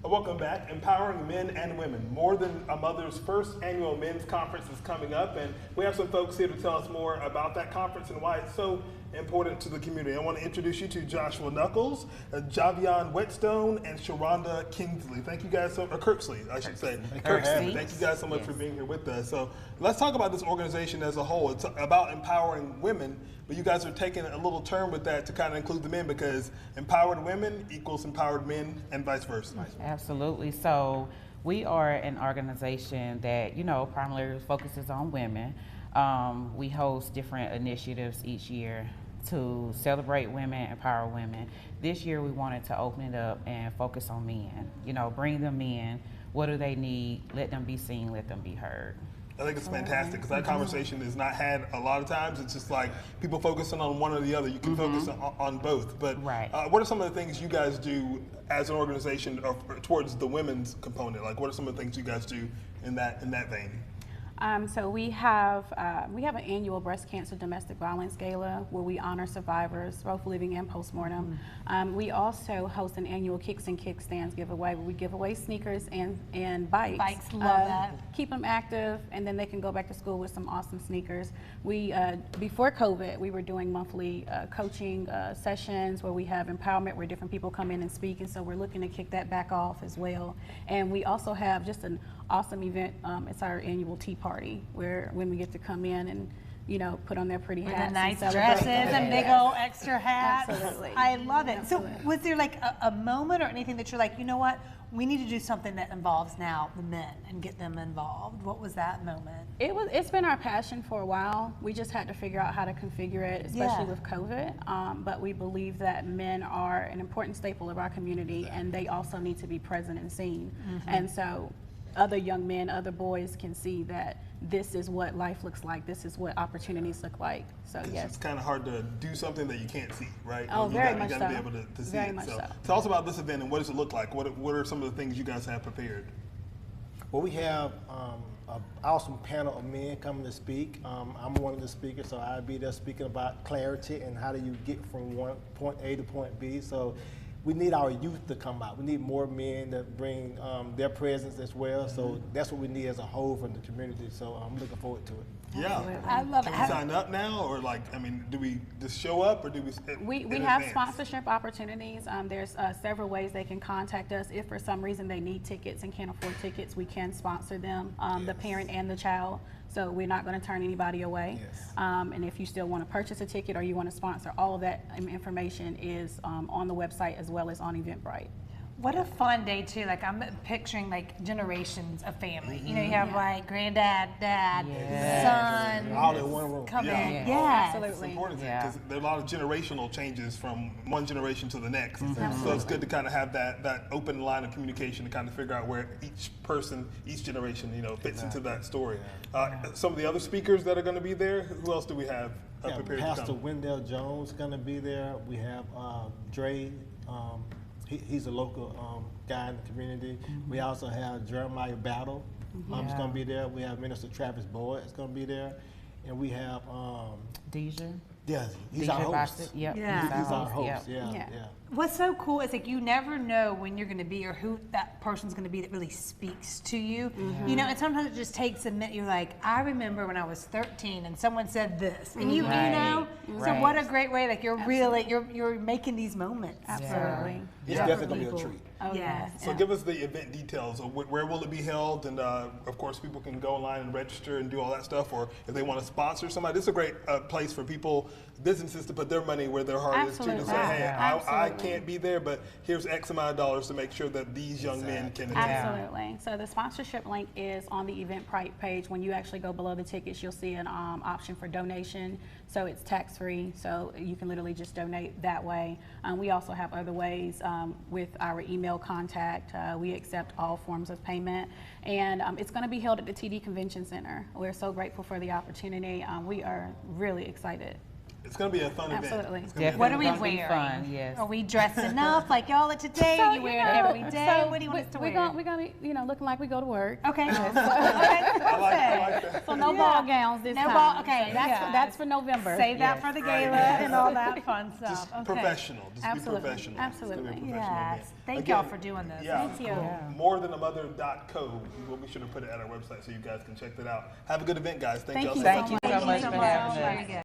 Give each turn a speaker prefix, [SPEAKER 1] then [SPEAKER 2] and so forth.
[SPEAKER 1] Welcome back. Empowering Men and Women. More Than a Mother's first annual men's conference is coming up, and we have some folks here to tell us more about that conference and why it's so important to the community. I want to introduce you to Joshua Knuckles, Javion Whetstone, and Sharonda Kingsley. Thank you guys so, or Kirksley, I should say. Kirksley. Thank you guys so much for being here with us. So let's talk about this organization as a whole. It's about empowering women, but you guys are taking a little turn with that to kind of include the men, because empowered women equals empowered men and vice versa.
[SPEAKER 2] Absolutely. So we are an organization that, primarily focuses on women. We host different initiatives each year to celebrate women, empower women. This year we wanted to open it up and focus on men, bring them in. What do they need? Let them be seen, let them be heard.
[SPEAKER 1] I think it's fantastic, because that conversation is not had a lot of times. It's just like people focusing on one or the other. You can focus on both. But what are some of the things you guys do as an organization towards the women's component? Like, what are some of the things you guys do in that vein?
[SPEAKER 3] So we have an annual breast cancer domestic violence gala where we honor survivors, both living and postmortem. We also host an annual Kicks and Kickstands giveaway where we give away sneakers and bikes.
[SPEAKER 4] Bikes, love that.
[SPEAKER 3] Keep them active, and then they can go back to school with some awesome sneakers. We before COVID, we were doing monthly coaching sessions where we have empowerment where different people come in and speak, and so we're looking to kick that back off as well. And we also have just an awesome event. It's our annual tea party where women get to come in and put on their pretty hats.
[SPEAKER 4] With the nice dresses and big old extra hats.
[SPEAKER 3] Absolutely.
[SPEAKER 4] I love it.
[SPEAKER 3] Absolutely.
[SPEAKER 4] So was there like a moment or anything that you're like, you know what, we need to do something that involves now the men and get them involved? What was that moment?
[SPEAKER 3] It's been our passion for a while. We just had to figure out how to configure it, especially with COVID. But we believe that men are an important staple of our community, and they also need to be present and seen. And so other young men, other boys can see that this is what life looks like. This is what opportunities look like. So yes.
[SPEAKER 1] It's kind of hard to do something that you can't see, right?
[SPEAKER 3] Oh, very much so.
[SPEAKER 1] You got to be able to see
[SPEAKER 3] very
[SPEAKER 1] it.
[SPEAKER 3] Much
[SPEAKER 1] so
[SPEAKER 3] so.
[SPEAKER 1] tell us about this event and what does it look like? What are some of the things you guys have prepared?
[SPEAKER 5] Well, we have an awesome panel of men coming to speak. I'm one of the speakers, so I'll be there speaking about clarity and how do you get from point A to point B. So we need our youth to come out. We need more men to bring their presence as well. So that's what we need as a whole from the community. So I'm looking forward to it.
[SPEAKER 1] Yeah,
[SPEAKER 4] I love
[SPEAKER 1] Can
[SPEAKER 4] it.
[SPEAKER 1] we sign up now, or do we just show up, or do we?
[SPEAKER 3] We have sponsorship opportunities. There's several ways they can contact us. If for some reason they need tickets and can't afford tickets, we can sponsor them, the parent and the child. So we're not going to turn anybody away.
[SPEAKER 5] Yes.
[SPEAKER 3] And if you still want to purchase a ticket or you want to sponsor, all of that information is on the website as well as on Eventbrite.
[SPEAKER 4] What a fun day too. Like I'm picturing like generations of family. You have like granddad, dad, son,
[SPEAKER 5] All in one room.
[SPEAKER 4] come
[SPEAKER 1] Yeah.
[SPEAKER 4] in.
[SPEAKER 3] Oh,
[SPEAKER 4] Yes.
[SPEAKER 1] It's
[SPEAKER 3] absolutely.
[SPEAKER 1] important because there are a lot of generational changes from one generation to the next. So it's good to kind of have that open line of communication to kind of figure out where each person, each generation, fits into that story. Some of the other speakers that are going to be there, who else do we have prepared to
[SPEAKER 5] Pastor
[SPEAKER 1] come?
[SPEAKER 5] Wendell Jones going to be there. We have Dre. He's a local guy in the community. We also have Jeremiah Battle. He's going to be there. We have Minister Travis Boyd is going to be there. And we have
[SPEAKER 2] Deja.
[SPEAKER 5] yeah, he's
[SPEAKER 2] Deja
[SPEAKER 5] our host.
[SPEAKER 2] Bassett. Yep.
[SPEAKER 4] Yeah.
[SPEAKER 5] He's our host.
[SPEAKER 2] Yep.
[SPEAKER 5] Yeah.
[SPEAKER 4] What's so cool is like you never know when you're going to be or who that person's going to be that really speaks to you. And sometimes it just takes a minute. You're like, I remember when I was 13 and someone said this, and you know. So what a great way! Like you're really you're making these moments.
[SPEAKER 3] Absolutely.
[SPEAKER 5] It's definitely going to be a treat.
[SPEAKER 3] Oh,
[SPEAKER 4] Yeah.
[SPEAKER 1] So give us the event details. Where will it be held? And of course, people can go online and register and do all that stuff. Or if they want to sponsor somebody, this is a great place for people, businesses, to put their money where their heart is too. To say, hey, I can't be there, but here's X amount of dollars to make sure that these young men can attend.
[SPEAKER 3] Absolutely. So the sponsorship link is on the Eventbrite page. When you actually go below the tickets, you'll see an option for donation. So it's tax-free, so you can literally just donate that way. We also have other ways with our email contact. We accept all forms of payment. And it's going to be held at the TD Convention Center. We're so grateful for the opportunity. We are really excited.
[SPEAKER 1] It's going to be a fun
[SPEAKER 3] Absolutely.
[SPEAKER 1] event. It's gonna be a
[SPEAKER 4] What
[SPEAKER 1] fun
[SPEAKER 4] are we
[SPEAKER 2] Gonna be
[SPEAKER 4] wearing?
[SPEAKER 2] fun, yes.
[SPEAKER 4] Are we dressing up like y'all are today?
[SPEAKER 3] So,
[SPEAKER 4] Are you wearing it every day? What do you want us to wear?
[SPEAKER 3] We're gonna be, looking like we go to work.
[SPEAKER 4] Okay.
[SPEAKER 1] I like that.
[SPEAKER 3] So no ball gowns this
[SPEAKER 4] No
[SPEAKER 3] time.
[SPEAKER 4] ball- okay,
[SPEAKER 3] So that's
[SPEAKER 4] yeah.
[SPEAKER 3] that's for November.
[SPEAKER 4] Save that
[SPEAKER 2] Yes.
[SPEAKER 4] for the
[SPEAKER 1] Right.
[SPEAKER 4] gala and all that fun stuff.
[SPEAKER 1] Just
[SPEAKER 4] Okay.
[SPEAKER 1] professional. Just
[SPEAKER 3] Absolutely.
[SPEAKER 1] be professional.
[SPEAKER 3] Absolutely.
[SPEAKER 1] It's gonna be a professional
[SPEAKER 4] Yes.
[SPEAKER 1] event.
[SPEAKER 4] Thank
[SPEAKER 1] Again,
[SPEAKER 4] y'all for doing this.
[SPEAKER 1] Yeah,
[SPEAKER 3] Thank you.
[SPEAKER 1] morethanamother.co. We'll be sure to put it at our website so you guys can check that out. Have a good event, guys. Thank
[SPEAKER 3] Thank
[SPEAKER 1] y'all
[SPEAKER 3] you
[SPEAKER 1] so
[SPEAKER 3] so
[SPEAKER 1] much.
[SPEAKER 2] Thank you so much for having us.
[SPEAKER 4] Very good.